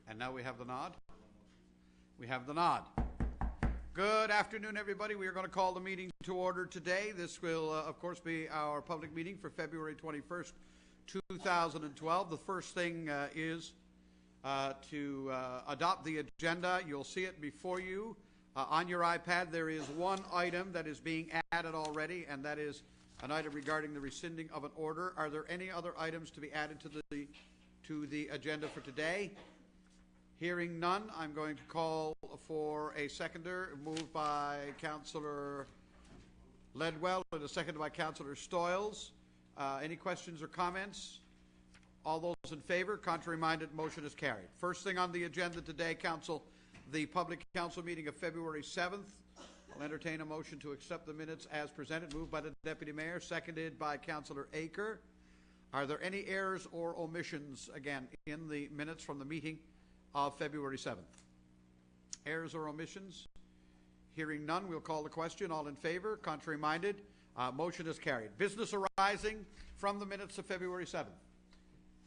And now we have the nod. We have the nod. Good afternoon, everybody. We are going to call the meeting to order today. This will, of course, be our public meeting for February 21st, 2012. The first thing is to adopt the agenda. You'll see it before you. On your iPad, there is one item that is being added already, and that is an item regarding the rescinding of an order. Are there any other items to be added to the agenda for today? Hearing none, I'm going to call for a seconder, moved by Councillor Ledwell and a seconded by Councillor Stoyles. Any questions or comments? All those in favor? Contrary-minded, motion is carried. First thing on the agenda today, Council, the public council meeting of February 7th. I'll entertain a motion to accept the minutes as presented, moved by the Deputy Mayor, seconded by Councillor Aker. Are there any errors or omissions, again, in the minutes from the meeting of February 7th? Errors or omissions? Hearing none, we'll call the question. All in favor? Contrary-minded? Motion is carried. Business arising from the minutes of February 7th.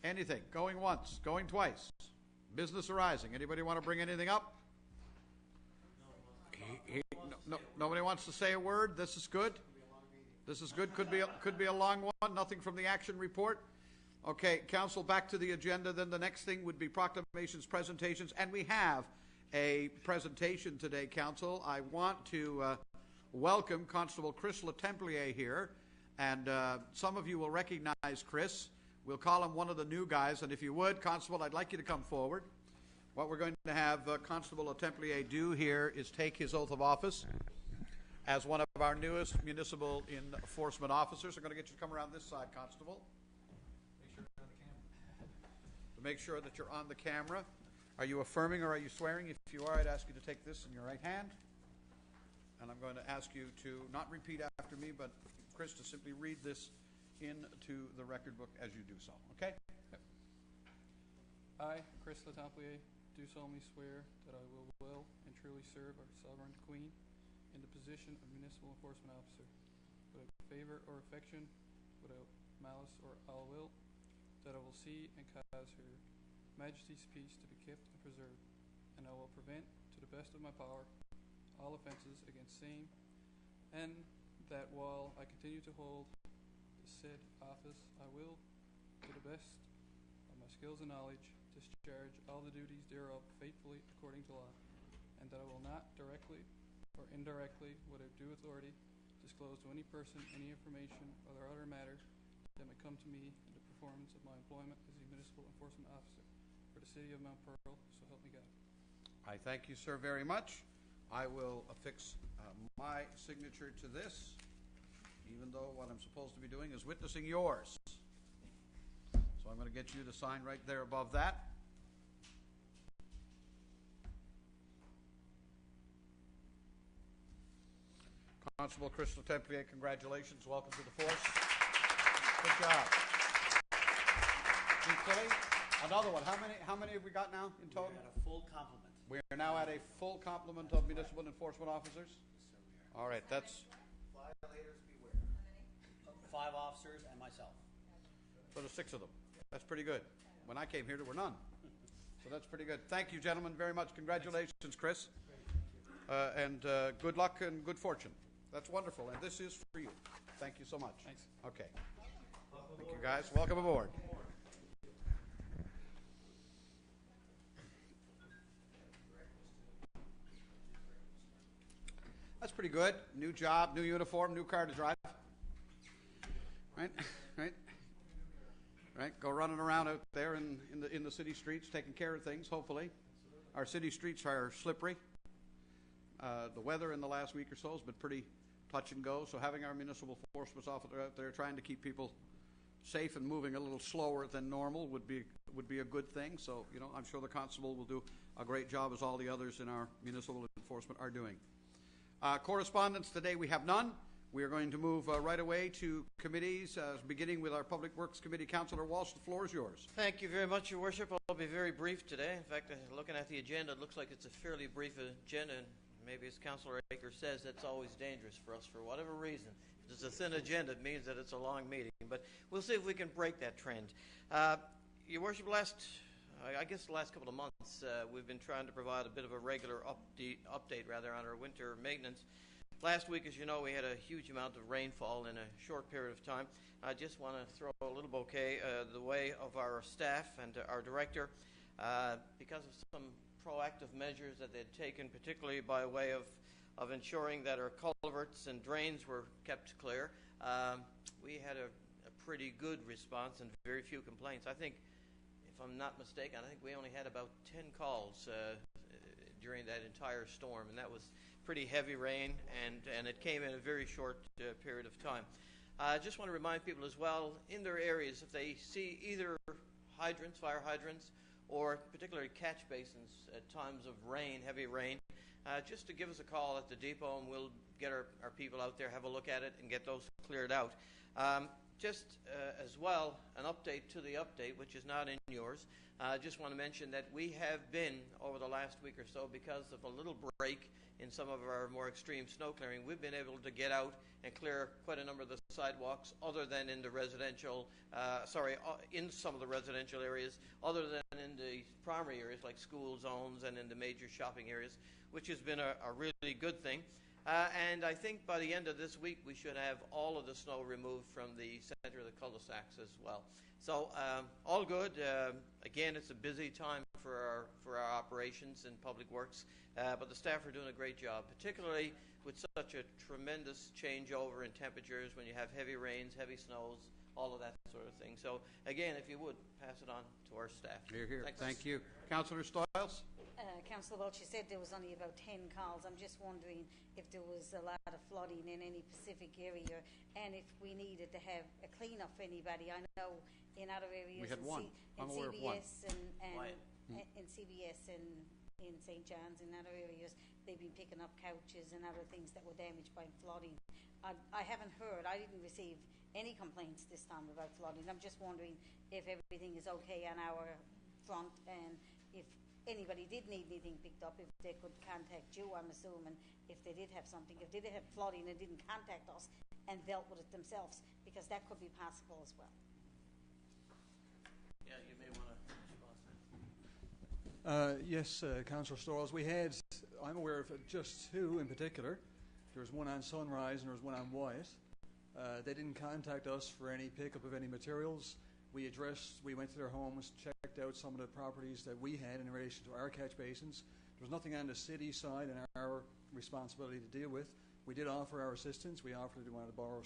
Anything? Going once? Going twice? Business arising. Anybody want to bring anything up? Nobody wants to say a word? This is good? This is good. Could be a long one. Nothing from the action report. Okay, Council, back to the agenda. Then the next thing would be proclamations, presentations, and we have a presentation today, Council. I want to welcome Constable Chris Letemplier here, and some of you will recognize Chris. We'll call him one of the new guys, and if you would, Constable, I'd like you to come forward. What we're going to have Constable Letemplier do here is take his oath of office as one of our newest municipal enforcement officers. I'm going to get you to come around this side, Constable. Make sure that you're on the camera. Are you affirming or are you swearing? If you are, I'd ask you to take this in your right hand. And I'm going to ask you to not repeat after me, but Chris, to simply read this into the record book as you do so. Okay? Yep. I, Chris Letemplier, do solemnly swear that I will well and truly serve our sovereign queen in the position of municipal enforcement officer, without favor or affection, without malice or ill will, that I will see and cause her Majesty's peace to be kept and preserved, and I will prevent, to the best of my power, all offences against same, and that while I continue to hold the said office, I will, to the best of my skills and knowledge, discharge all the duties thereof faithfully according to law, and that I will not directly or indirectly, without due authority, disclose to any person any information or other matter that may come to me in the performance of my employment as a municipal enforcement officer for the city of Mount Pearl, so help me God. I thank you, sir, very much. I will affix my signature to this, even though what I'm supposed to be doing is witnessing yours. So I'm going to get you to sign right there above that. Constable Chris Letemplier, congratulations. Welcome to the force. Good job. Another one. How many have we got now in total? We're at a full complement. We are now at a full complement of municipal enforcement officers? Yes, sir, we are. All right, that's... Violators beware. 5 officers and myself. So there's 6 of them. That's pretty good. When I came here, there were none. So that's pretty good. Thank you, gentlemen, very much. Congratulations, Chris. And good luck and good fortune. That's wonderful. And this is for you. Thank you so much. Thanks. Okay. Thank you, guys. Welcome aboard. That's pretty good. New job, new uniform, new car to drive. Right? Go running around out there in the city streets, taking care of things, hopefully. Our city streets are slippery. The weather in the last week or so has been pretty touch and go, so having our municipal enforcement officer out there trying to keep people safe and moving a little slower than normal would be a good thing. So, you know, I'm sure the constable will do a great job, as all the others in our municipal enforcement are doing. Correspondence today, we have none. We are going to move right away to committees, beginning with our Public Works Committee. Councillor Walsh, the floor is yours. Thank you very much, Your Worship. I'll be very brief today. In fact, looking at the agenda, it looks like it's a fairly brief agenda, and maybe as Councillor Aker says, that's always dangerous for us for whatever reason. If it's a thin agenda, it means that it's a long meeting, but we'll see if we can break that trend. Your Worship, last I guess the last couple of months, we've been trying to provide a bit of a regular update on our winter maintenance. Last week, as you know, we had a huge amount of rainfall in a short period of time. I just want to throw a little bouquet the way of our staff and our director because of some proactive measures that they'd taken, particularly by way of ensuring that our culverts and drains were kept clear. We had a pretty good response and very few complaints. I think, if I'm not mistaken, I think we only had about 10 calls during that entire storm, and that was pretty heavy rain, and it came in a very short period of time. I just want to remind people as well, in their areas, if they see either hydrants, fire hydrants, or particularly catch basins at times of rain, heavy rain, just to give us a call at the depot, and we'll get our people out there, have a look at it, and get those cleared out. Just as well, an update to the update, which is not in yours. I just want to mention that we have been, over the last week or so, because of a little break in some of our more extreme snow clearing, we've been able to get out and clear quite a number of the sidewalks other than in the residential, in some of the residential areas, other than in the primary areas like school zones and in the major shopping areas, which has been a really good thing. And I think by the end of this week, we should have all of the snow removed from the center of the cul-de-sacs as well. So all good. Again, it's a busy time for our operations and public works, but the staff are doing a great job, particularly with such a tremendous changeover in temperatures when you have heavy rains, heavy snows, all of that sort of thing. So again, if you would, pass it on to our staff. Here, here. Thanks. Thank you. Councillor Stiles? Councillor Welch, you said there was only about 10 calls. I'm just wondering if there was a lot of flooding in any specific area, and if we needed to have a clean-up for anybody. I know in other areas, We had one. in I'm aware of one. CBS in CBS and in St. John's and other areas, they've been picking up couches and other things that were damaged by flooding. I haven't heard. I didn't receive any complaints this time about flooding. I'm just wondering if everything is okay on our front, and if anybody did need anything picked up, if they could contact you, I'm assuming, if they did have something. If they did have flooding and didn't contact us and dealt with it themselves, because that could be possible as well. Yeah, you may want to respond to that. Yes, Councillor Storrs, I'm aware of just two in particular. There was one on Sunrise and there was one on Wyatt. They didn't contact us for any pickup of any materials. We went to their homes, checked out some of the properties that we had in relation to our catch basins. There was nothing on the city side and our responsibility to deal with. We did offer our assistance. We offered they wanted to borrow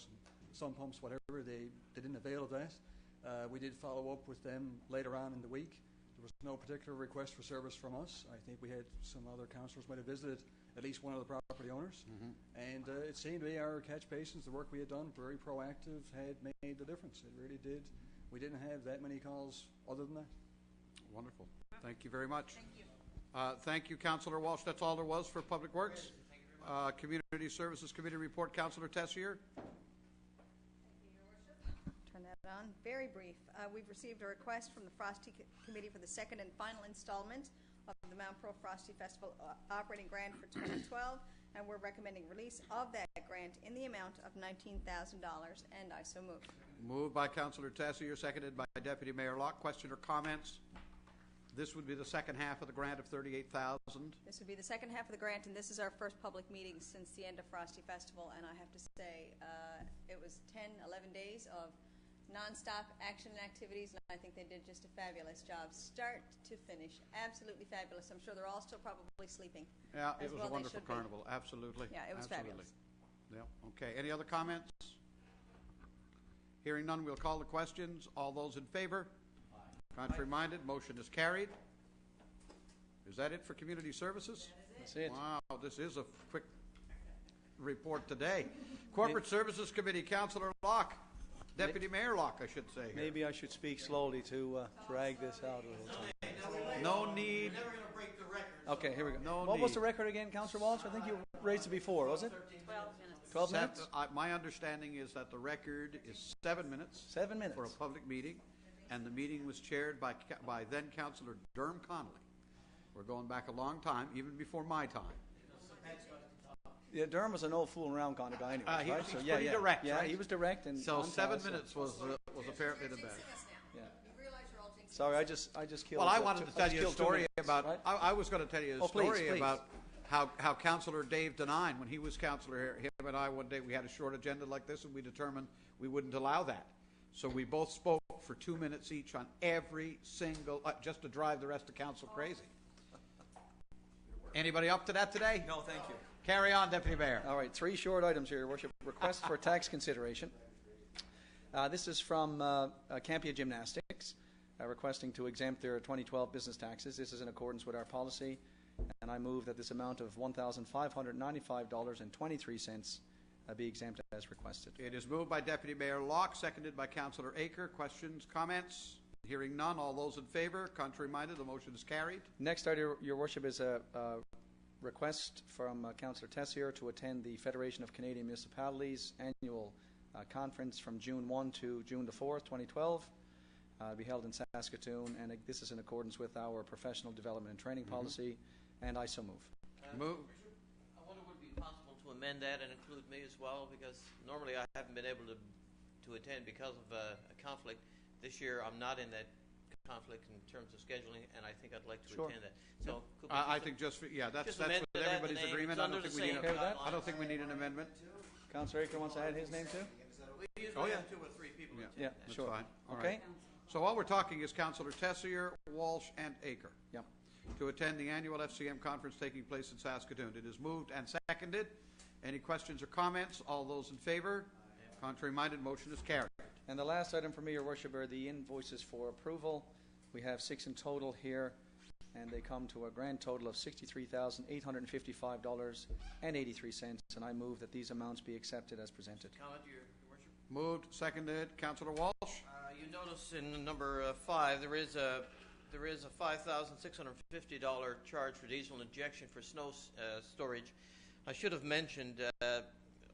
some pumps, whatever. They didn't avail of that. We did follow up with them later on in the week. There was no particular request for service from us. I think we had some other councillors might have visited at least one of the property owners. And it seemed to be our catch basins, the work we had done, very proactive, had made the difference. It really did. We didn't have that many calls other than that. Wonderful. Thank you very much. Thank you. Thank you, Councillor Walsh. That's all there was for Public Works. Community Services Committee report, Councillor Tessier. Turn that on. Very brief. We've received a request from the Frosty Committee for the second and final installment of the Mount Pro Frosty Festival operating grant for 2012, and we're recommending release of that grant in the amount of $19,000, and I so move. Moved by Councillor Tessier, seconded by Deputy Mayor Locke. Question or comments? This would be the second half of the grant of $38,000. This would be the second half of the grant, and this is our first public meeting since the end of Frosty Festival, and I have to say it was 10, 11 days of non-stop action and activities, and I think they did just a fabulous job, start to finish. Absolutely fabulous. I'm sure they're all still probably sleeping. Yeah, it was a wonderful carnival. Absolutely. Yeah, it was fabulous. Yeah. Okay. Any other comments? Hearing none, we'll call the questions. All those in favor? Contrary minded, motion is carried. Is that it for community services? That's it. Wow, this is a quick report today. Corporate Services Committee, Councillor Locke. Deputy Mayor Locke, I should say. Maybe I should speak slowly to drag this out a little time. No need. Never going to break the record. Okay, here we go. No What was need. the record again, Councillor Walsh? I think you raised it before, was it? 12 minutes. 12 minutes? My understanding is that the record is 7 minutes. 7 minutes. For a public meeting, and the meeting was chaired by then Councillor Derm Connolly. We're going back a long time, even before my time. Yeah, Durham was an old fooling around kind of guy anyway, He right? was So, pretty direct, Yeah, right? he was direct and So on 7 time, minutes was apparently the best. Yeah. You realize you're all jinxing Sorry, I just killed. Well, I wanted to tell you a killed 2 story minutes, about, right? I was going to tell you a Oh, please, story please. about how Councillor Dave Denine, when he was councillor here, him and I, one day, we had a short agenda like this, and we determined we wouldn't allow that. So we both spoke for 2 minutes each on every single, just to drive the rest of council crazy. Anybody up to that today? No, thank you. Carry on, Deputy Mayor. All right, 3 short items here, Your Worship. Request for tax consideration. This is from Campia Gymnastics, requesting to exempt their 2012 business taxes. This is in accordance with our policy, and I move that this amount of $1,595.23 be exempt as requested. It is moved by Deputy Mayor Locke, seconded by Councillor Aker. Questions, comments? Hearing none. All those in favor? Contrary minded, the motion is carried. Next item, Your Worship, is a request from Councillor Tessier to attend the Federation of Canadian Municipalities annual conference from June 1 to June the 4th, 2012. It'll be held in Saskatoon, and this is in accordance with our professional development and training policy, and I so move. Move. I wonder would it be possible to amend that and include me as well, because normally I haven't been able to attend because of a conflict. This year I'm not in that conflict in terms of scheduling, and I think I'd like to Sure. attend that. So could we I just- think just, that's just with amend that, everybody's the name. agreement. It's I don't under think the we need same a- guidelines. I don't think we need an amendment. Councillor Aker wants to add his name too? We usually Oh, yeah. have 2 or 3 people Yeah. attend. Yeah, That's sure. fine. All Okay. right. So all we're talking is Councillor Tessier, Walsh, and Aker Yep. to attend the annual FCM conference taking place in Saskatoon. It is moved and seconded. Any questions or comments? All those in favor? Contrary minded, motion is carried. And the last item for me, Your Worship, are the invoices for approval. We have 6 in total here, and they come to a grand total of $63,855.83, and I move that these amounts be accepted as presented. Comment, Your Worship? Moved, seconded. Councillor Walsh? You notice in number 5 there is a $5,650 charge for diesel injection for snow storage. I should have mentioned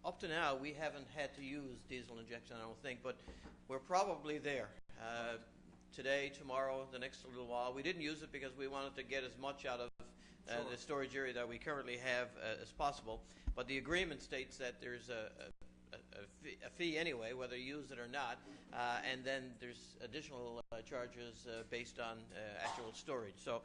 up to now we haven't had to use diesel injection, I don't think, but we're probably there today, tomorrow, the next little while. We didn't use it because we wanted to get as much out of the storage area that we currently have as possible. But the agreement states that there's a fee anyway, whether you use it or not, and then there's additional charges based on actual storage. So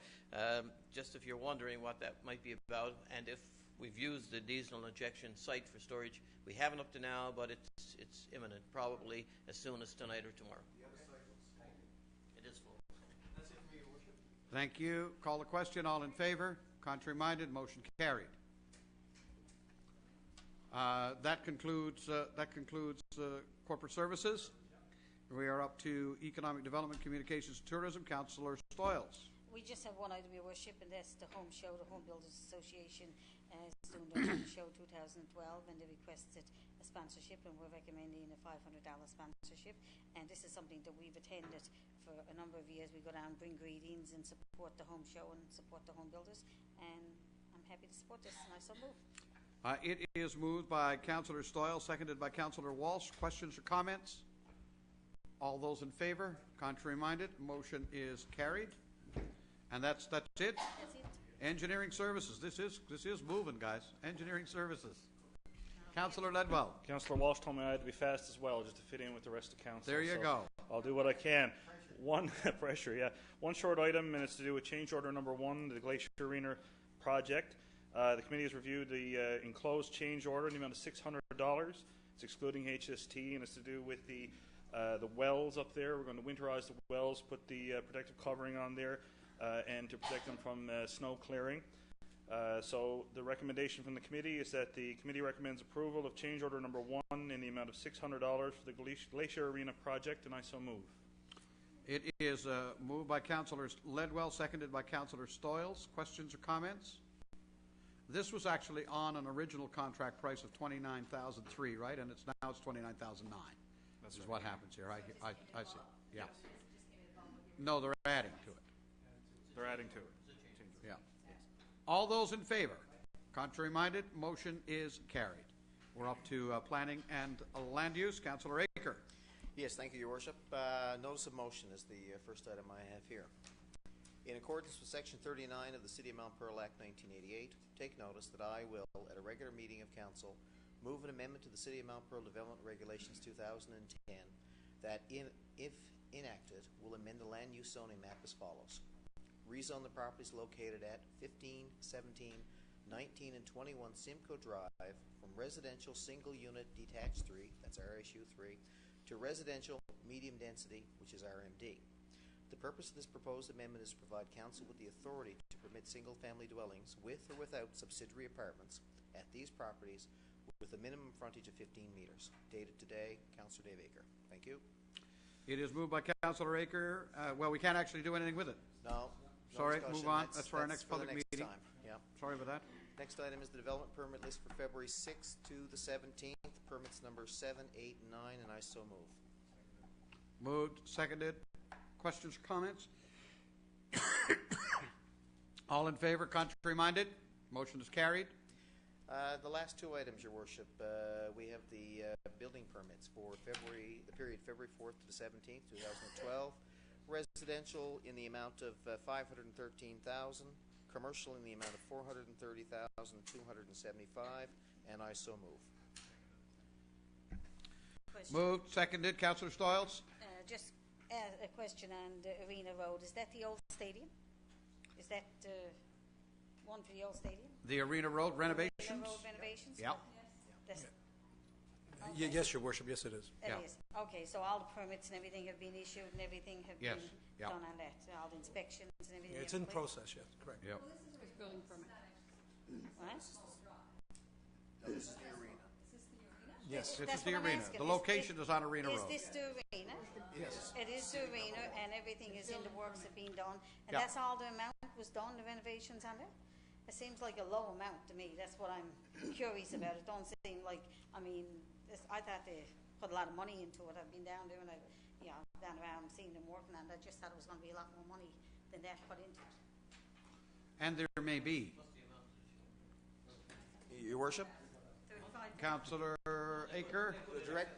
just if you're wondering what that might be about, and if we've used the diesel injection site for storage, we haven't up to now, but it's imminent, probably as soon as tonight or tomorrow. It is full. That's it for me, Your Worship. Thank you. Call the question. All in favor? Contrary minded, motion carried. That concludes corporate services. We are up to economic development, communications, and tourism. Councillor Stoyles. We just have one item, Your Worship, and that's the Home Show. The Home Builders Association is doing their Home Show 2012, and they requested a sponsorship, and we're recommending a $500 sponsorship. And this is something that we've attended for a number of years. We go down, bring greetings, and support the Home Show and support the home builders. And I'm happy to support this, and I so move. It is moved by Councillor Stoyles, seconded by Councillor Walsh. Questions or comments? All those in favor? Contrary minded, motion is carried. And that's it. That's it. Engineering services. This is moving, guys. Engineering services. Councillor Ledwell. Councillor Walsh told me I had to be fast as well, just to fit in with the rest of council. There you go. I'll do what I can. One pressure, yeah. One short item, and it's to do with change order number 1, the Glacier Arena project. The committee has reviewed the enclosed change order in the amount of $600. It's excluding HST, and it's to do with the wells up there. We're going to winterize the wells, put the protective covering on there, and to protect them from snow clearing. So the recommendation from the committee is that the committee recommends approval of change order number 1 in the amount of $600 for the Glacier Arena project, and I so move. It is moved by Councillor Ledwell, seconded by Councillor Stoyles. Questions or comments? This was actually on an original contract price of $29,003, right? And now it's $29,009. That's what happens here. I see. Yeah. No, they're adding to it. They're adding to it. Yeah. All those in favor? Contrary minded, motion is carried. We're up to planning and land use. Councillor Aker. Yes, thank you, Your Worship. Notice of motion is the first item I have here. In accordance with Section 39 of the City of Mount Pearl Act 1988, take notice that I will, at a regular meeting of Council, move an amendment to the City of Mount Pearl Development Regulations 2010 that if enacted will amend the land use zoning map as follows. Rezone the properties located at 15, 17, 19, and 21 Simcoe Drive from residential single unit detached 3, that's RSU 3, to residential medium density, which is RMD. The purpose of this proposed amendment is to provide council with the authority to permit single family dwellings with or without subsidiary apartments at these properties with a minimum frontage of 15 meters. Dated today, Councillor Dave Aker. Thank you. It is moved by Councillor Aker. Well, we can't actually do anything with it. No. Sorry, discussion. move on. That's for our next for the public next meeting. time. Yeah. Sorry about that. Next item is the development permit list for February 6th to the 17th. Permits number 7, 8, and 9, and I so move. Moved, seconded. Questions or comments? All in favor, contrary minded? Motion is carried. The last two items, Your Worship, we have the building permits for the period February 4th to the 17th, 2012. Residential in the amount of $513,000, commercial in the amount of $430,275, and I so move. Question. Moved, seconded. Councillor Stoyles? Just a question on Arena Road. Is that the old stadium? Is that one for the old stadium? The Arena Road renovations? Arena Road renovations? Yeah. That's- Yes, Your Worship, yes it is. It Yeah. is. Okay, so all the permits and everything have been issued and everything have Yes, been yeah. done on that? All the inspections and everything? It's have in been process, yes, correct. Yep. Building permit. What? This is the arena. Yes. This That's is the what I'm arena. asking. The location is on Arena Is Road. this the arena? Yes. It is the arena, and everything is in the works of being done, and Yeah. that's all the amount was done, the renovations on it? It seems like a low amount to me, that's what I'm curious about. It don't seem like, I mean, I thought they put a lot of money into it. I've been down there and I've, down around seeing them working on it. I just thought it was gonna be a lot more money than that put into it. And there may be. Your Worship, 35. Councillor Aker? the direct.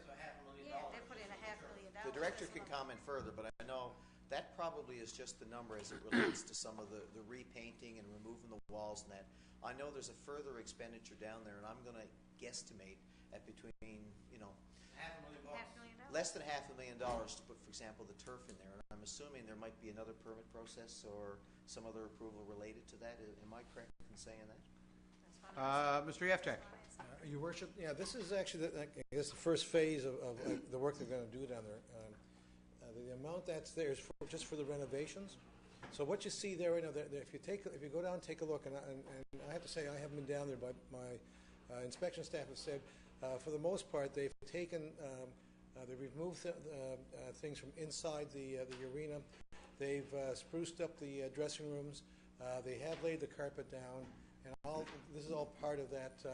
Yeah, they put in $500,000. The director can comment further, but I know that probably is just the number as it relates to some of the repainting and removing the walls and that. I know there's a further expenditure down there, and I'm going to guesstimate at between, $500,000? less than $500,000 to put, for example, the turf in there. And I'm assuming there might be another permit process or some other approval related to that. Am I correct in saying that? Mr. Yeftek? Your Worship, yeah, this is actually, I guess, the first phase of the work they're going to do down there. The amount that's there is just for the renovations. So what you see there, if you go down and take a look, and I have to say I haven't been down there, but my inspection staff have said, for the most part, they've taken, they've removed things from inside the arena. They've spruced up the dressing rooms. They have laid the carpet down, and this is all part of that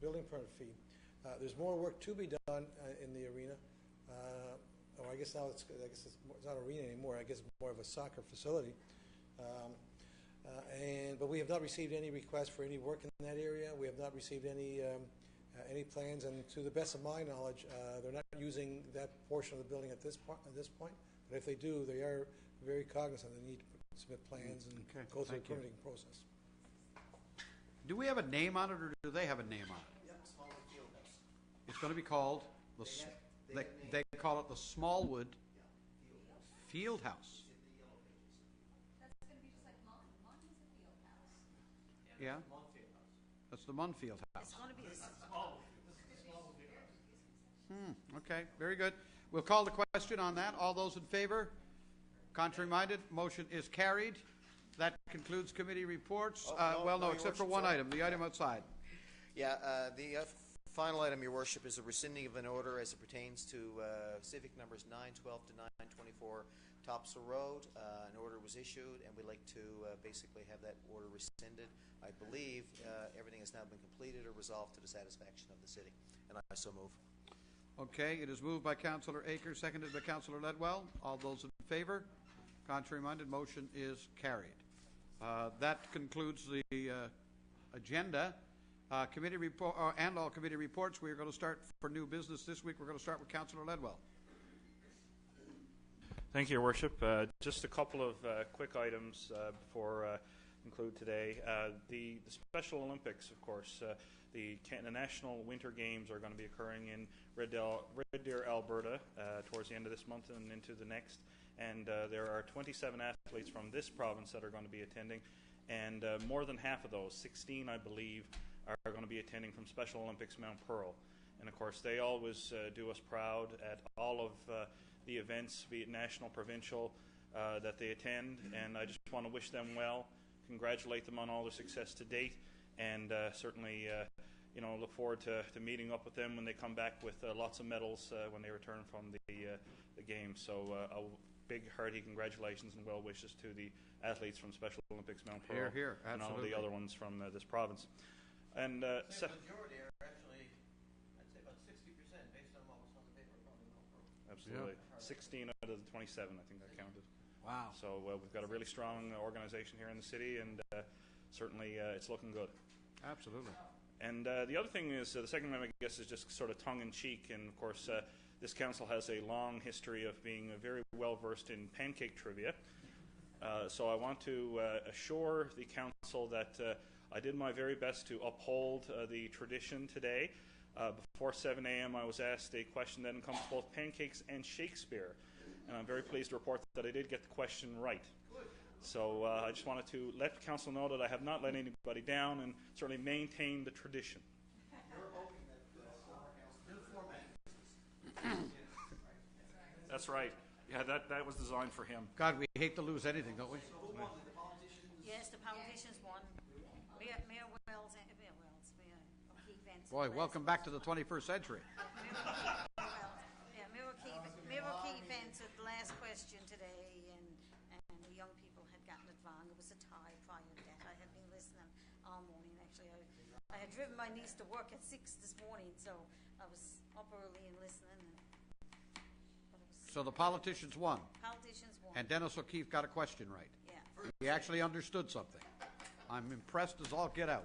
building permit fee. There's more work to be done in the arena. I guess now it's not an arena anymore. I guess it's more of a soccer facility. But we have not received any requests for any work in that area. We have not received any plans, and to the best of my knowledge, they're not using that portion of the building at this point. But if they do, they are very cognizant they need to submit plans and Okay, go through the thank you. permitting process. Do we have a name on it, or do they have a name on it? Yep, Smallwood Fieldhouse. It's going to be called, they call it the Smallwood Field House. That's going to be just like Mon. Mon is a field house. Yeah? That's the Munn Field House. It's gonna be Okay, very good. We'll call the question on that. All those in favor? Contrary minded? Motion is carried. That concludes committee reports. No, Except for Your one Worship, item, the item outside. Yeah, the final item, Your Worship, is a rescinding of an order as it pertains to civic numbers 912 to 924 Topsail Road. An order was issued, and we'd like to basically have that order rescinded. I believe everything has now been completed or resolved to the satisfaction of the city, and I so move. Okay, it is moved by Councillor Aker, seconded by Councillor Ledwell. All those in favor? Contrary minded? Motion is carried. That concludes the agenda. Committee report and all committee reports. We are going to start for new business this week. We're going to start with Councillor Ledwell. Thank you, Your Worship. Just a couple of quick items before conclude today. The Special Olympics, of course, The National Winter Games are going to be occurring in Red Deer, Alberta, towards the end of this month and into the next. And there are 27 athletes from this province that are going to be attending, and more than half of those, 16 I believe, are going to be attending from Special Olympics Mount Pearl. And of course, they always do us proud at all of the events, be it national, provincial, that they attend. And I just want to wish them well, congratulate them on all their success to date, and certainly look forward to meeting up with them when they come back with lots of medals when they return from the games. So a big hearty congratulations and well wishes to the athletes from Special Olympics Mount Pearl Here, and all absolutely. the other ones from this province. And The majority are actually, I'd say about 60% based on what was on the paper from Mount Pearl. absolutely, 16 out of the 27, I think I counted. Wow. So we've got a really strong organization here in the city, and certainly it's looking good. Absolutely. And the other thing is, the second one, I guess, is just sort of tongue-in-cheek. And, of course, this council has a long history of being very well-versed in pancake trivia. So I want to assure the council that I did my very best to uphold the tradition today. Before 7 a.m., I was asked a question that encompassed both pancakes and Shakespeare. And I'm very pleased to report that I did get the question right. So I just wanted to let council know that I have not let anybody down and certainly maintain the tradition. That's right. Yeah, that was designed for him. God, we hate to lose anything, don't we? Yes, the politicians won. Mayor O'Keefe answered Boy, the welcome back to the 21st century. Mayor O'Keefe answered the last question today, and the young people had gotten it wrong. It was a tie prior to that. I had been listening all morning. Actually, I had driven my niece to work at 6 this morning, so I was up early and listening. So the politicians won, Politicians won. and Dennis O'Keefe got a question right. Yeah. He actually understood something. I'm impressed as all get out.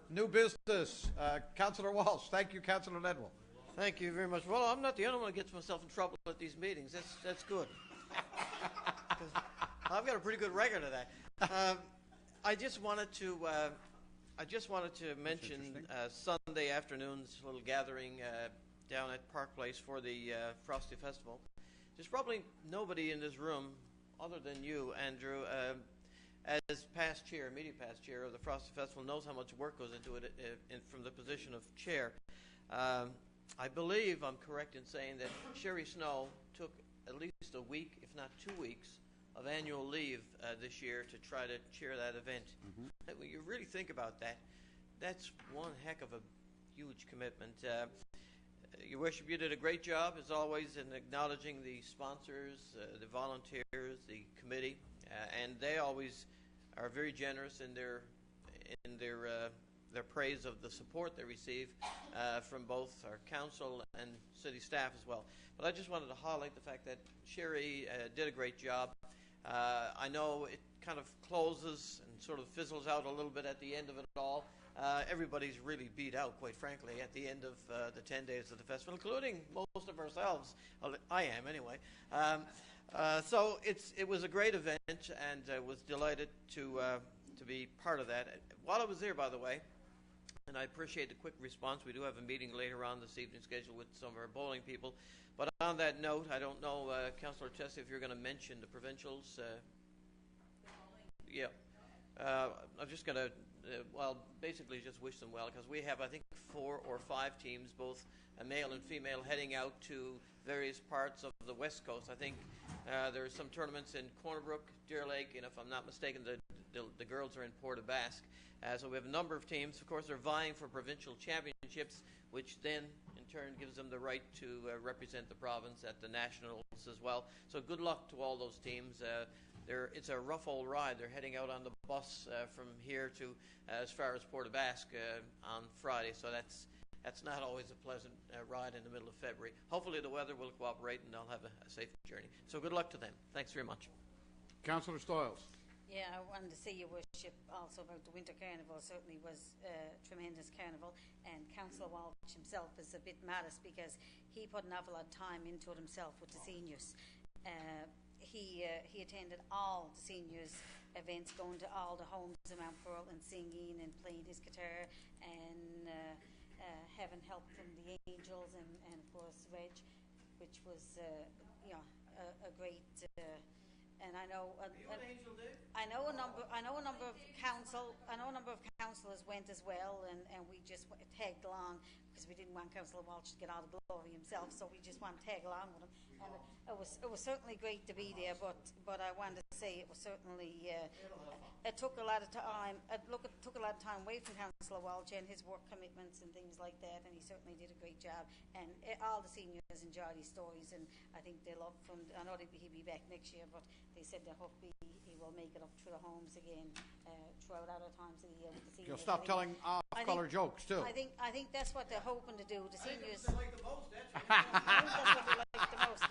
New business. Councillor Walsh. Thank you, Councillor Ledwell. Thank you very much. Well, I'm not the only one who gets myself in trouble at these meetings. That's good. 'Cause I've got a pretty good record of that. I just wanted to mention Sunday afternoon's little gathering down at Park Place for the Frosty Festival. There's probably nobody in this room other than you, Andrew, as immediate past chair of the Frosty Festival, knows how much work goes into it from the position of chair. I believe I'm correct in saying that Sherry Snow took at least a week, if not 2 weeks, of annual leave this year to try to chair that event. When you really think about that, that's one heck of a huge commitment. Your Worship, you did a great job, as always, in acknowledging the sponsors, the volunteers, the committee, and they always are very generous in their praise of the support they receive from both our council and city staff as well. But I just wanted to highlight the fact that Sherry did a great job. I know it kind of closes and sort of fizzles out a little bit at the end of it all. Everybody's really beat out, quite frankly, at the end of the 10 days of the festival, including most of ourselves. I am, anyway. So it was a great event, and was delighted to be part of that. While I was there, by the way, and I appreciate the quick response, we do have a meeting later on this evening scheduled with some of our bowling people. But on that note, I don't know, Councillor Tessie, if you're going to mention the provincials. Yeah. I'm just going to, basically just wish them well, because we have, I think, 4 or 5 teams, both male and female, heading out to various parts of the West Coast. I think there are some tournaments in Corner Brook, Deer Lake, and if I'm not mistaken, the girls are in Port aux Basques. So we have a number of teams. Of course, they're vying for provincial championships, which then, in turn, gives them the right to represent the province at the nationals as well. So good luck to all those teams. It's a rough old ride. They're heading out on the bus from here to as far as Port aux Basques on Friday. So that's not always a pleasant ride in the middle of February. Hopefully the weather will cooperate and they'll have a safe journey. So good luck to them. Thanks very much. Councillor Stoyles. Yeah, I wanted to say, Your Worship, also about the Winter Carnival. Certainly was a tremendous carnival, and Councillor Walsh himself is a bit modest because he put an awful lot of time into it himself with the seniors. he attended all the seniors events, going to all the homes in Mount Pearl and singing and playing his guitar and having help from the Angels and of course Reg, which was a great. And I know I know a number of councillors went as well, and we just tagged along because we didn't want Councillor Walsh to get all the glory himself, so we just want to tag along with him. And it was certainly great to be there, but I wanted to say it was certainly it took a lot of time. It took a lot of time away from Councillor Walsh and his work commitments and things like that, and he certainly did a great job. And all the seniors enjoyed his stories, and I think they love from. I know he'll be back next year, but they said they hope he will make it up through the homes again throughout other times of the year with the seniors. You'll stop telling off-color jokes too. I think that's what they're hoping to do. The seniors. I think that's what they like the most.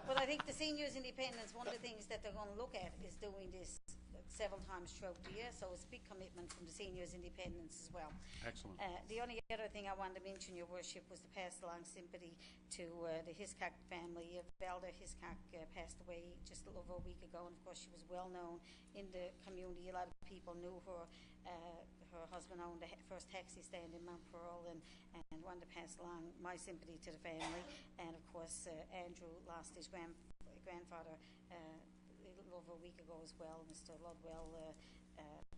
But I think the seniors' independence, one of the things that they're going to look at is doing this several times throughout the year. So it's a big commitment from the seniors' independence as well. Excellent. The only other thing I wanted to mention, Your Worship, was to pass along sympathy to the Hiscock family. Velda Hiscock passed away just a little over a week ago, and of course she was well known in the community. A lot of people knew her. Her husband owned the first taxi stand in Mount Pearl, and wanted to pass along my sympathy to the family. And of course, Andrew lost his grandfather a little over a week ago as well. Mr. Ludwell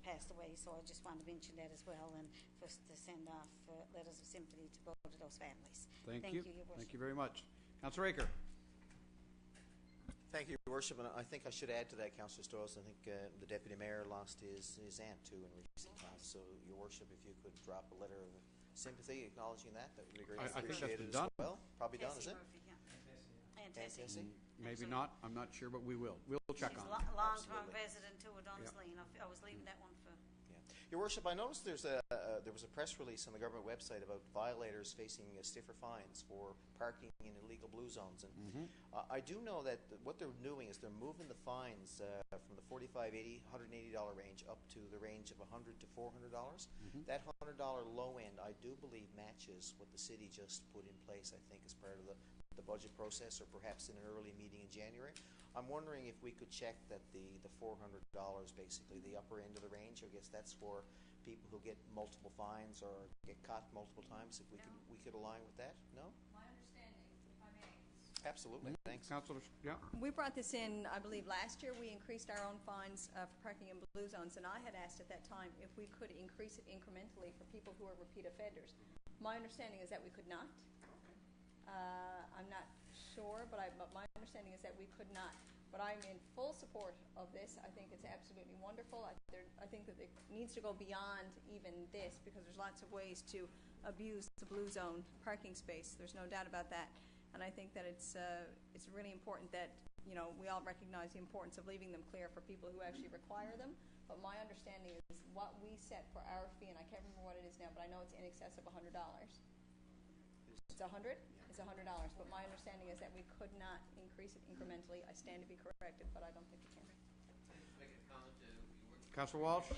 passed away, so I just wanted to mention that as well, and first to send off letters of sympathy to both of those families. Thank Your you. Worship. Thank you very much. Councillor Aker. Thank you, Your Worship, and I think I should add to that, Councillor Stoyles. I think the Deputy Mayor lost his aunt too in recent times. So, Your Worship, if you could drop a letter of sympathy acknowledging that would be greatly I think that's appreciated been done. as well. Probably done, is Tessie it? Murphy, yeah. And And Tessie. Tessie? Maybe not. I'm not sure, but we will. We'll check She's on it. long-term Absolutely. resident too of Dunslean. I was leaving that one for. Yeah. Your Worship, I noticed there was a press release on the government website about violators facing stiffer fines for parking in illegal blue zones. And I do know that what they're doing is they're moving the fines from the $45, $80, $180 range up to the range of $100 to $400. That $100 low end, I do believe, matches what the city just put in place, I think, as part of the budget process, or perhaps in an early meeting in January. I'm wondering if we could check that the $400, basically the upper end of the range. I guess that's for people who get multiple fines or get caught multiple times. If we could align with that. No? My understanding, if I may. Absolutely. Thanks. Councillor, yeah. We brought this in, I believe, last year. We increased our own fines for parking in blue zones, and I had asked at that time if we could increase it incrementally for people who are repeat offenders. My understanding is that we could not. I'm not sure, but my understanding is that we could not. But I'm in full support of this. I think it's absolutely wonderful. I think that it needs to go beyond even this, because there's lots of ways to abuse the blue zone parking space. There's no doubt about that. And I think that it's really important that we all recognize the importance of leaving them clear for people who actually require them. But my understanding is what we set for our fee, and I can't remember what it is now, but I know it's in excess of $100. It's $100. It's $100. But my understanding is that we could not increase it incrementally. I stand to be corrected, but I don't think we can. Make a comment to Councillor Walsh.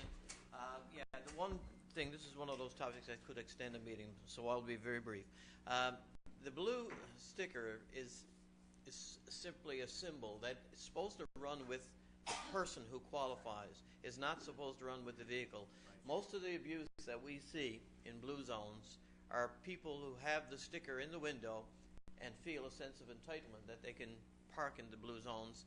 Yeah, the one thing, this is one of those topics that could extend a meeting, so I'll be very brief. The blue sticker is simply a symbol that is supposed to run with the person who qualifies. Is not supposed to run with the vehicle. Most of the abuse that we see in blue zones are people who have the sticker in the window and feel a sense of entitlement that they can park in the blue zones,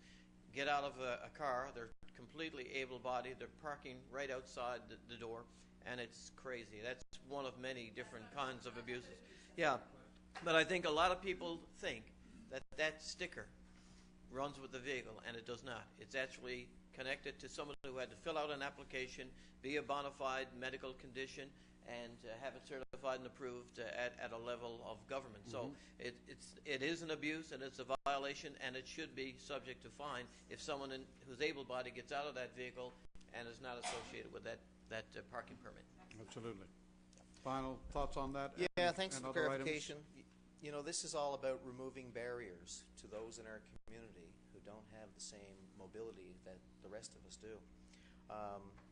get out of a car, they're completely able-bodied, they're parking right outside the door, and it's crazy. That's one of many different kinds of abuses. Yeah, but I think a lot of people think that sticker runs with the vehicle, and it does not. It's actually connected to someone who had to fill out an application, be a bona fide medical condition, and have it certified and approved at a level of government. So it is an abuse, and it's a violation, and it should be subject to fine if someone who's able-bodied gets out of that vehicle and is not associated with that parking permit. Absolutely. Final thoughts on that? Yeah, thanks and for the other clarification. items? This is all about removing barriers to those in our community who don't have the same mobility that the rest of us do.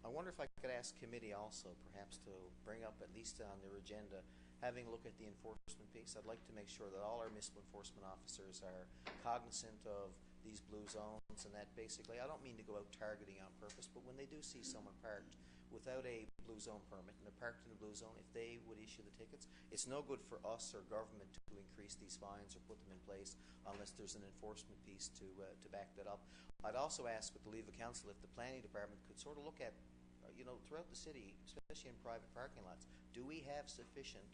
I wonder if I could ask committee also perhaps to bring up, at least on their agenda, having a look at the enforcement piece. I'd like to make sure that all our municipal enforcement officers are cognizant of these blue zones, and that basically, I don't mean to go out targeting on purpose, but when they do see someone parked without a blue zone permit and they're parked in a blue zone, if they would issue the tickets, it's no good for us or government to increase these fines or put them in place unless there's an enforcement piece to back that up. I'd also ask with the leave of council if the planning department could sort of look at, throughout the city, especially in private parking lots, do we have sufficient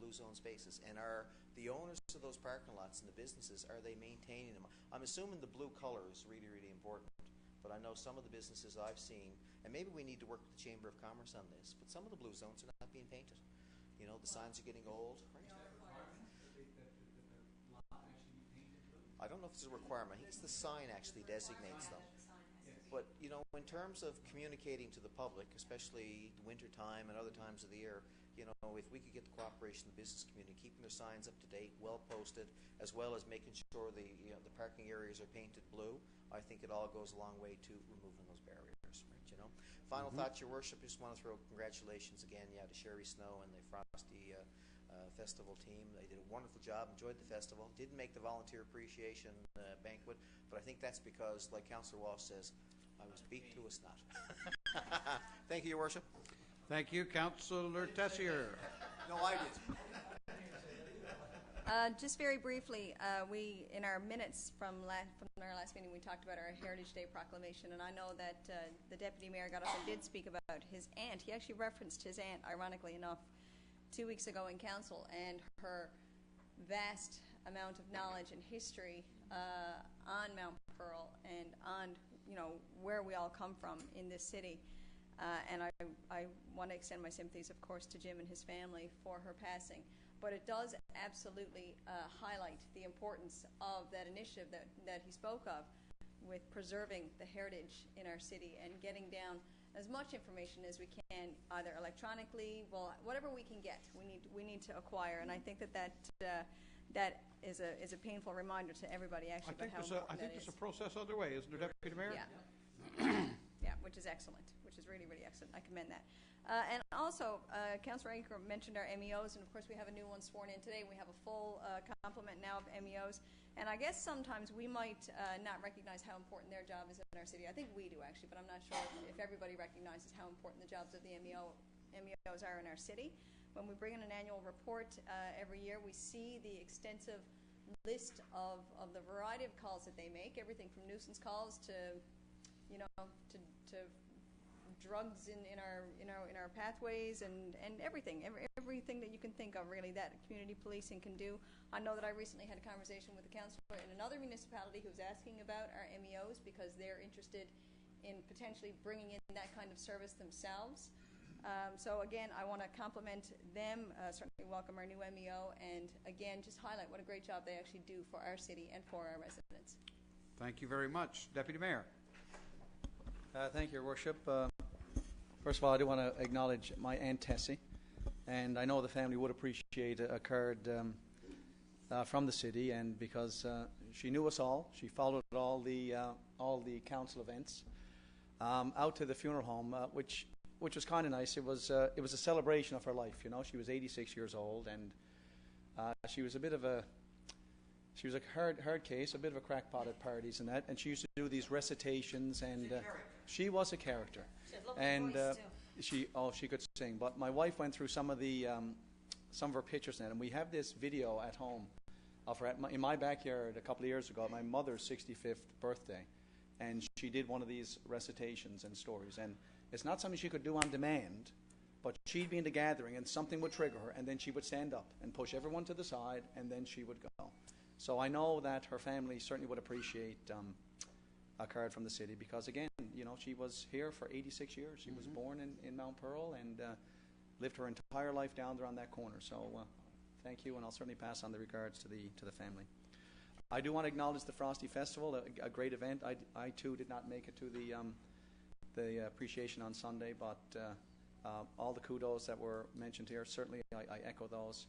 blue zone spaces, and are the owners of those parking lots and the businesses, are they maintaining them? I'm assuming the blue color is really, really important, but I know some of the businesses I've seen, and maybe we need to work with the Chamber of Commerce on this, but some of the blue zones are not being painted. The signs are getting old. I don't know if it's a requirement. I think it's the sign actually designates them. But, in terms of communicating to the public, especially the winter time and other times of the year, if we could get the cooperation of the business community, keeping their signs up to date, well posted, as well as making sure the parking areas are painted blue, I think it all goes a long way to removing those barriers. Right, Final thoughts, Your Worship. Just want to throw congratulations again, to Sherry Snow and the Frosty Festival team. They did a wonderful job. Enjoyed the festival. Didn't make the volunteer appreciation banquet, but I think that's because, like Councillor Walsh says, I was beat to a snot. Thank you, Your Worship. Thank you, Councillor Tessier. No, I did. Just very briefly, we in our minutes from our last meeting, we talked about our Heritage Day proclamation, and I know that the deputy mayor got up and did speak about his aunt. He actually referenced his aunt, ironically enough, 2 weeks ago in council, and her vast amount of knowledge and history on Mount Pearl and on where we all come from in this city. And I want to extend my sympathies, of course, to Jim and his family for her passing. But it does absolutely highlight the importance of that initiative that he spoke of with preserving the heritage in our city and getting down as much information as we can, either electronically, whatever we can get, we need to acquire. And I think that is a painful reminder to everybody, actually, about how important that is. I think there's a process underway, isn't there, Deputy Mayor? Yeah. Yeah, which is excellent, which is really, really excellent. I commend that. And also, Councillor Aker mentioned our MEOs, and of course we have a new one sworn in today. We have a full complement now of MEOs, and I guess sometimes we might not recognize how important their job is in our city. I think we do, actually, but I'm not sure if everybody recognizes how important the jobs of the MEOs are in our city. When we bring in an annual report every year, we see the extensive list of the variety of calls that they make, everything from nuisance calls to drugs in our pathways and everything that you can think of, really, that community policing can do. I know that I recently had a conversation with a councillor in another municipality who's asking about our MEOs because they're interested in potentially bringing in that kind of service themselves. So again, I want to compliment them, certainly welcome our new MEO, and again, just highlight what a great job they actually do for our city and for our residents. Thank you very much. Deputy Mayor. Thank you, Your Worship. First of all, I do want to acknowledge my Aunt Tessie, and I know the family would appreciate a card from the city, and because she knew us all, she followed all the council events out to the funeral home, which was kind of nice. It was a celebration of her life. She was 86 years old, and she was a bit of a hard case, a bit of a crackpot at parties and that, and she used to do these recitations, and she was a character. She had a lovely And voice, too. she could sing. But my wife went through some of her pictures, and we have this video at home of her in my backyard a couple of years ago at my mother's 65th birthday, and she did one of these recitations and stories. And it's not something she could do on demand, but she'd be in the gathering, and something would trigger her, and then she would stand up and push everyone to the side, and then she would go. So I know that her family certainly would appreciate a card from the city because, again, she was here for 86 years. She was born in Mount Pearl and lived her entire life down there on that corner. So thank you, and I'll certainly pass on the regards to the family. I do want to acknowledge the Frosty Festival, a great event. I too did not make it to the appreciation on Sunday, but all the kudos that were mentioned here, certainly I echo those.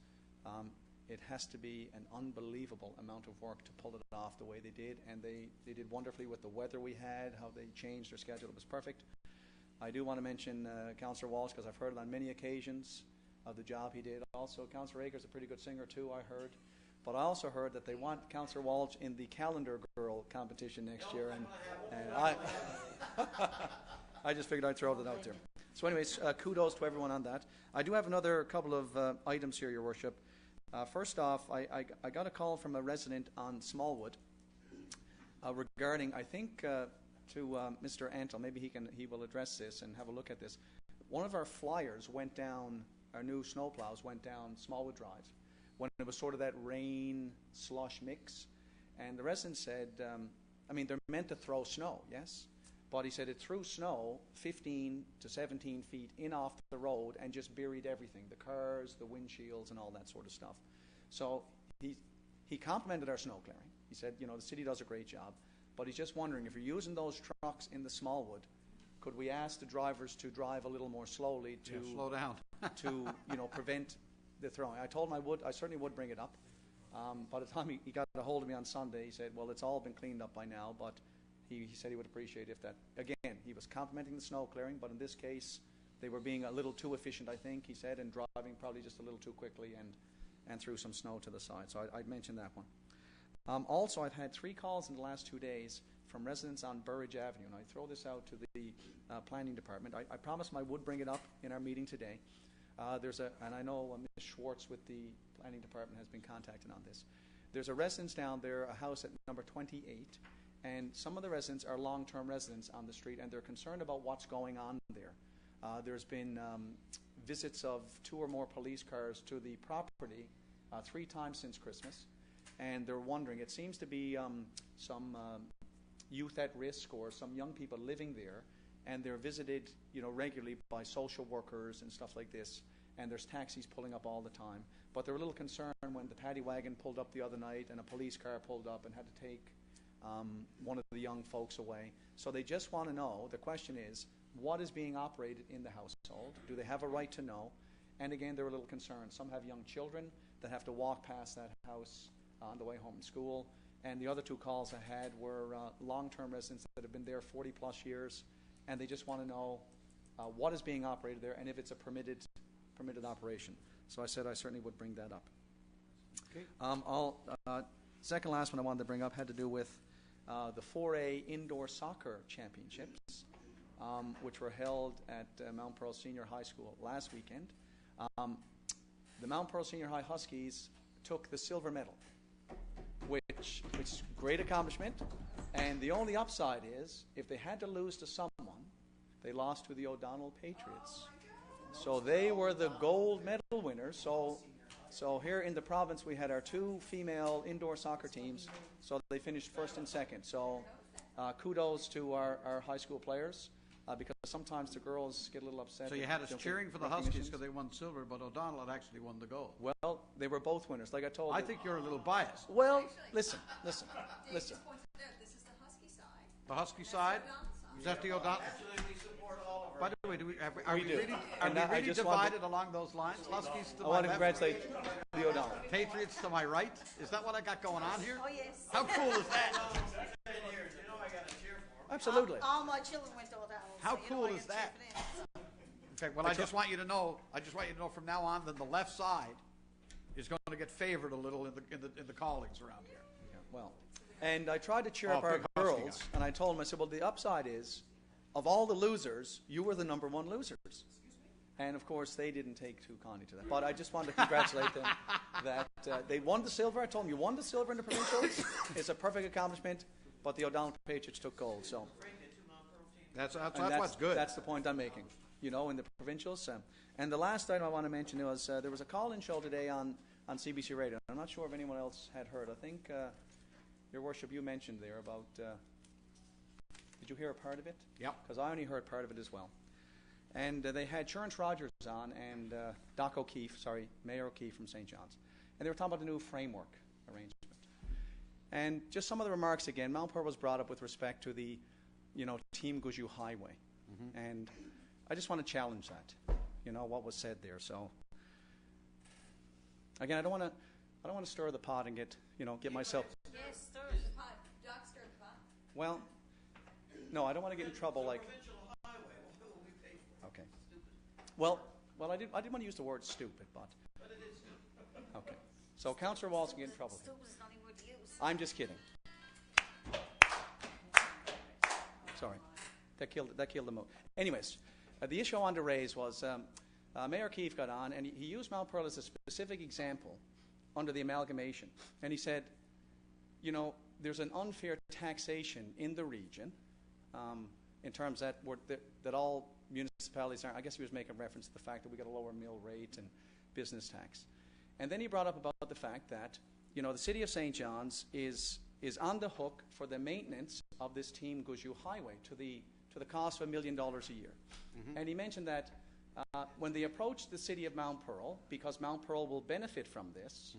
It has to be an unbelievable amount of work to pull it off the way they did, and they did wonderfully with the weather we had, how they changed their schedule. It was perfect. I do want to mention Councillor Walsh, because I've heard it on many occasions of the job he did. Also, Councillor Aker's a pretty good singer too, I heard. But I also heard that they want Councillor Walsh in the Calendar Girl competition next year, and I just figured I'd throw that out there. So anyways, kudos to everyone on that. I do have another couple of items here, Your Worship. First off, I got a call from a resident on Smallwood regarding, I think, to Mr. Antle. Maybe he will address this and have a look at this. One of our flyers went down, our new snowplows went down Smallwood Drive when it was sort of that rain slush mix. And the resident said, I mean, they're meant to throw snow, yes? But he said it threw snow 15 to 17 feet in off the road and just buried everything, the cars, the windshields, and all that sort of stuff. So he complimented our snow clearing. He said, you know, the city does a great job. But he's just wondering, if you're using those trucks in the Smallwood, could we ask the drivers to drive a little more slowly to slow down to prevent the throwing? I told him I certainly would bring it up. By the time he got a hold of me on Sunday, he said, well, it's all been cleaned up by now, but he said he would appreciate if that, again, he was complimenting the snow clearing, but in this case, they were being a little too efficient, I think, he said, and driving probably just a little too quickly and threw some snow to the side. So I'd mention that one. Also, I've had 3 calls in the last 2 days from residents on Burridge Avenue, and I throw this out to the planning department. I promised I would bring it up in our meeting today. And I know Ms. Schwartz with the planning department has been contacted on this. There's a residence down there, a house at number 28, and some of the residents are long-term residents on the street, and they're concerned about what's going on there. There's been visits of 2 or more police cars to the property 3 times since Christmas, and they're wondering, it seems to be some youth at risk or some young people living there, and they're visited, regularly by social workers and stuff like this, and there's taxis pulling up all the time. But they're a little concerned when the paddy wagon pulled up the other night and a police car pulled up and had to take one of the young folks away. So they just want to know, the question is, what is being operated in the household? Do they have a right to know? And again, they're a little concerned. Some have young children that have to walk past that house on the way home from school. And the other 2 calls I had were long-term residents that have been there 40 plus years, and they just want to know what is being operated there and if it's a permitted operation. So I said I certainly would bring that up. Okay. Second last one I wanted to bring up had to do with the 4A Indoor Soccer Championships, which were held at Mount Pearl Senior High School last weekend. The Mount Pearl Senior High Huskies took the silver medal, which is a great accomplishment. And the only upside is, if they had to lose to someone, they lost to the O'Donnell Patriots. So they were the gold medal winners. So here in the province, we had our 2 female indoor soccer teams. So they finished 1st and 2nd. So kudos to our high school players, because sometimes the girls get a little upset. So you had us cheering for the Huskies because they won silver, but O'Donnell had actually won the gold. Well, they were both winners, like I told you. I think you're a little biased. Well, listen. This is the Husky side. The Husky side? Is that the O'Donnell? Absolutely support all of By the way, are we do. really And I really just divided along those lines? Huskies to I my want to left, congratulate the O'Donnell. Patriots to my right? Is that what I got going on here? Oh, yes. How cool is that? 10 years. You know I got to cheer for them. Absolutely. All my children went to O'Donnell. How so, cool I is can that? cheer for them. Okay, well, I just want you to know from now on that the left side is going to get favored a little in the callings around here. Yeah, well, and I tried to cheer up Oh, our big Husky girls, guy. and I told them, I said, well, the upside is, of all the losers, you were the number 1 losers. And, of course, they didn't take too kindly to that. But I just wanted to congratulate them that they won the silver. I told them, you won the silver in the provincials. It's a perfect accomplishment, but the O'Donnell Patriots took gold. So That's and what's good. That's the point I'm making, in the provincials. And the last item I want to mention was there was a call-in show today on CBC Radio. I'm not sure if anyone else had heard. I think, Your Worship, you mentioned there about... did you hear a part of it? Yep. Because I only heard part of it as well. And they had Terence Rogers on and Doc O'Keefe, Mayor O'Keefe from St. John's. And they were talking about the new framework arrangement. And just some of the remarks again, Mount Pearl was brought up with respect to the, Team Guju Highway. Mm-hmm. And I just want to challenge that, what was said there. So, again, I don't want to stir the pot and get myself... Yes, sir. Doc stirred the pot. Well, no, I don't want to get in trouble like... Okay. Well, I didn't want to use the word stupid, but... Okay. So Councillor Walsh can get in trouble. Stupid is not even worth use. I'm just kidding. Sorry, that killed the mood. Anyways, the issue I wanted to raise was Mayor Keefe got on and he used Mount Pearl as a specific example under the amalgamation, and he said, you know, there's an unfair taxation in the region, in terms that all municipalities are. I guess he was making reference to the fact that we got a lower mill rate and business tax, and then he brought up about the fact that, you know, the city of St. John's is on the hook for the maintenance of this Team Guzhou Highway to the cost of $1 million a year. Mm-hmm. And he mentioned that when they approached the city of Mount Pearl, because Mount Pearl will benefit from this,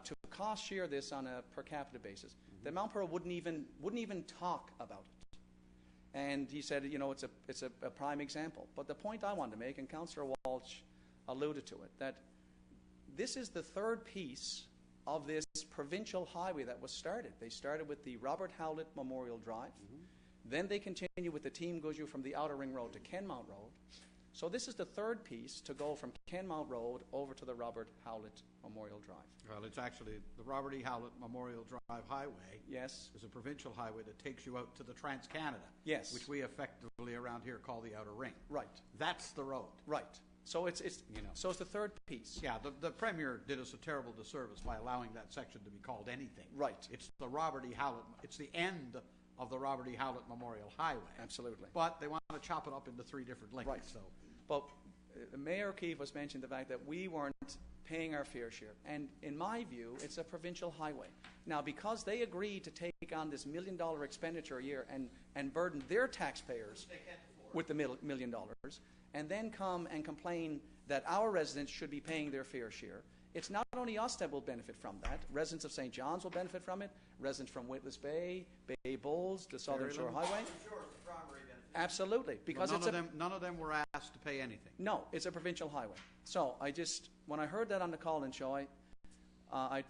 to cost share this on a per capita basis, that Mount Pearl wouldn't even talk about it. And he said, you know, it's a prime example. But the point I wanted to make, and Councillor Walsh alluded to it, that this is the third piece of this provincial highway that was started. They started with the Robert Howlett Memorial Drive. Then they continue with the Team Guzhou from the Outer Ring Road to Kenmount Road. So this is the third piece to go from Kenmount Road over to the Robert Howlett Memorial Drive. Well, it's actually the Robert E. Howlett Memorial Drive Highway. Yes. Is a provincial highway that takes you out to the Trans-Canada. Yes. Which we effectively around here call the Outer Ring. Right. That's the road. Right. So it's you know. So it's the third piece. Yeah, the Premier did us a terrible disservice by allowing that section to be called anything. Right. It's the Robert E. Howlett. It's the end of the Robert E. Howlett Memorial Highway. Absolutely. But they want to chop it up into 3 different links. Right. So. But Mayor Keefe was mentioning the fact that we weren't paying our fair share. And in my view, it's a provincial highway. Now, because they agreed to take on this $1 million expenditure a year and burden their taxpayers with the $1 million, and then come and complain that our residents should be paying their fair share, it's not only us that will benefit from that. Residents of St. John's will benefit from it. Residents from Witless Bay, Bay Bulls, the Southern Shore Highway. Absolutely, because well, none of them were asked to pay anything. No, it's a provincial highway. So when I heard that on the call-in show, I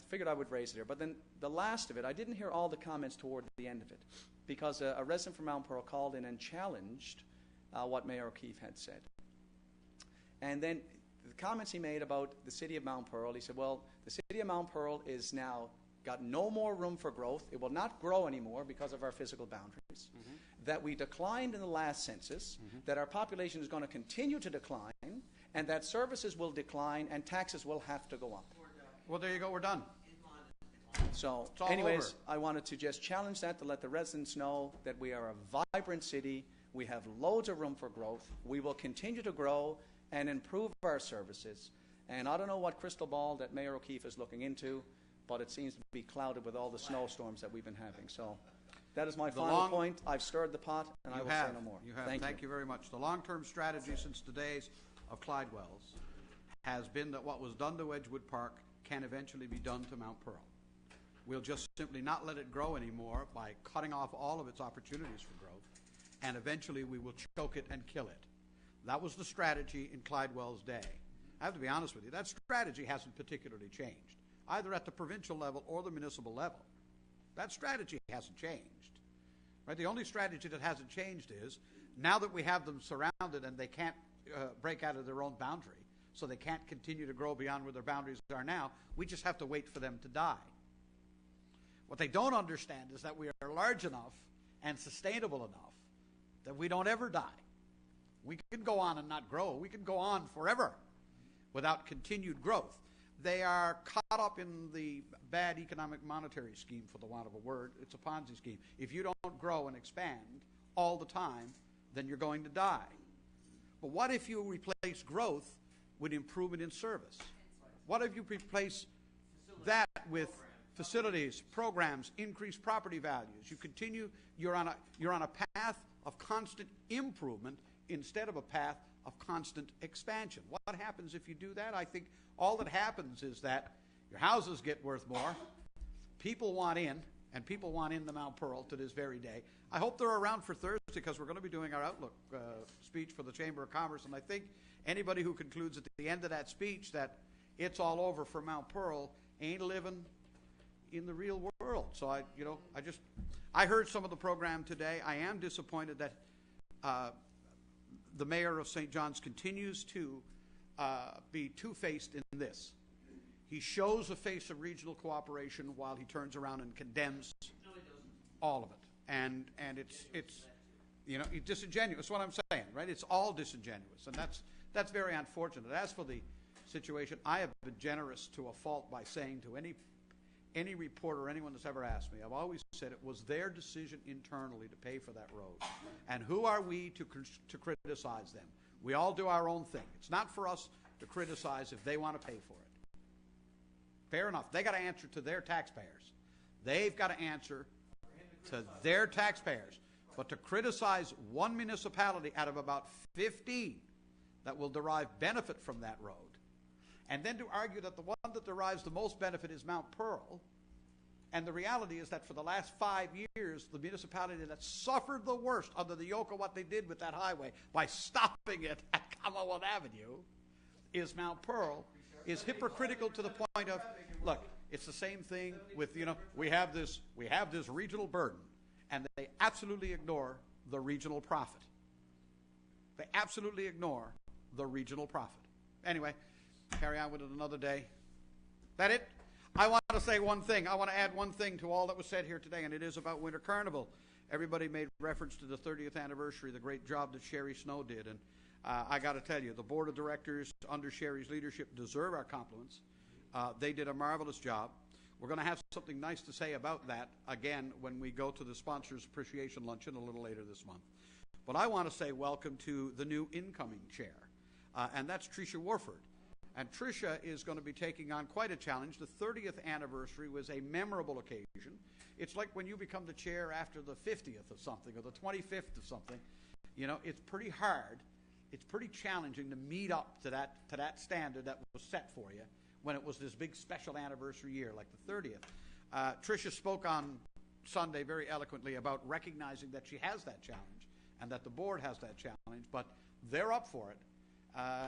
figured I would raise it here. But then the last of it, I didn't hear all the comments toward the end of it, because a resident from Mount Pearl called in and challenged what Mayor O'Keefe had said. And then the comments he made about the city of Mount Pearl, he said, well, the city of Mount Pearl is now got no more room for growth. It will not grow anymore because of our physical boundaries. That we declined in the last census, that our population is going to continue to decline, and that services will decline and taxes will have to go up. Well, there you go. We're done. So, It's all anyways, over. I wanted to just challenge that, to let the residents know that we are a vibrant city. We have loads of room for growth. We will continue to grow and improve our services. And I don't know what crystal ball that Mayor O'Keefe is looking into, but it seems to be clouded with all the snowstorms that we've been having. So that is my final point. I've stirred the pot, and I will say no more. You have. Thank you very much. The long-term strategy since the days of Clyde Wells has been that what was done to Edgewood Park can eventually be done to Mount Pearl. We'll just simply not let it grow anymore by cutting off all of its opportunities for growth, and eventually we will choke it and kill it. That was the strategy in Clyde Wells' day. I have to be honest with you, that strategy hasn't particularly changed, either at the provincial level or the municipal level. That strategy hasn't changed. Right? The only strategy that hasn't changed is, now that we have them surrounded and they can't break out of their own boundary, so they can't continue to grow beyond where their boundaries are now, we just have to wait for them to die. What they don't understand is that we are large enough and sustainable enough that we don't ever die. We can go on and not grow. We can go on forever without continued growth. They are caught up in the bad economic monetary scheme, for the want of a word. It's a Ponzi scheme. If you don't grow and expand all the time, then you're going to die. But what if you replace growth with improvement in service? What if you replace that with facilities, programs, increased property values? You continue, you're on a path of constant improvement instead of a path of constant expansion. What happens if you do that? I think all that happens is that your houses get worth more, people want in, and people want in the Mount Pearl to this very day. I hope they're around for Thursday, because we're going to be doing our Outlook speech for the Chamber of Commerce, and I think anybody who concludes at the end of that speech that it's all over for Mount Pearl ain't living in the real world. So I heard some of the program today. I am disappointed that the mayor of St. John's continues to be two-faced in this. He shows a face of regional cooperation while he turns around and condemns all of it. And it's disingenuous. That's what I'm saying, right? It's all disingenuous, and that's very unfortunate. As for the situation, I have been generous to a fault by saying to any reporter, anyone that's ever asked me, I've always said it was their decision internally to pay for that road. And who are we to criticize them? We all do our own thing. It's not for us to criticize if they want to pay for it. Fair enough. They got to answer to their taxpayers. They've got to answer to their taxpayers. But to criticize one municipality out of about 15 that will derive benefit from that road, and then to argue that the one that derives the most benefit is Mount Pearl, and the reality is that for the last 5 years, the municipality that suffered the worst under the yoke of what they did with that highway by stopping it at Commonwealth Avenue is Mount Pearl, is hypocritical to the point of, look, it's the same thing with, we have this regional burden, and they absolutely ignore the regional profit. They absolutely ignore the regional profit. Anyway, carry on with it another day. That it? I want to say one thing. I want to add one thing to all that was said here today, and it is about Winter Carnival. Everybody made reference to the 30th anniversary, the great job that Sherry Snow did, and I got to tell you, the board of directors under Sherry's leadership deserve our compliments. They did a marvelous job. We're going to have something nice to say about that again when we go to the Sponsors Appreciation Luncheon a little later this month. But I want to say welcome to the new incoming chair, and that's Tricia Warford. And Tricia is going to be taking on quite a challenge. The 30th anniversary was a memorable occasion. It's like when you become the chair after the 50th of something or the 25th of something. It's pretty hard. It's pretty challenging to meet up to that standard that was set for you when it was this big special anniversary year like the 30th. Tricia spoke on Sunday very eloquently about recognizing that she has that challenge and that the board has that challenge, but they're up for it.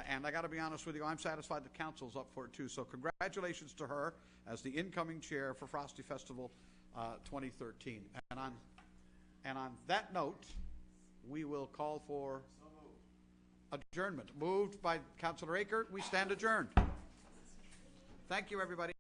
And I got to be honest with you, I'm satisfied the council's up for it too. So congratulations to her as the incoming chair for Frosty Festival 2013. And on that note, we will call for adjournment. Moved by Councillor Aker. We stand adjourned. Thank you, everybody.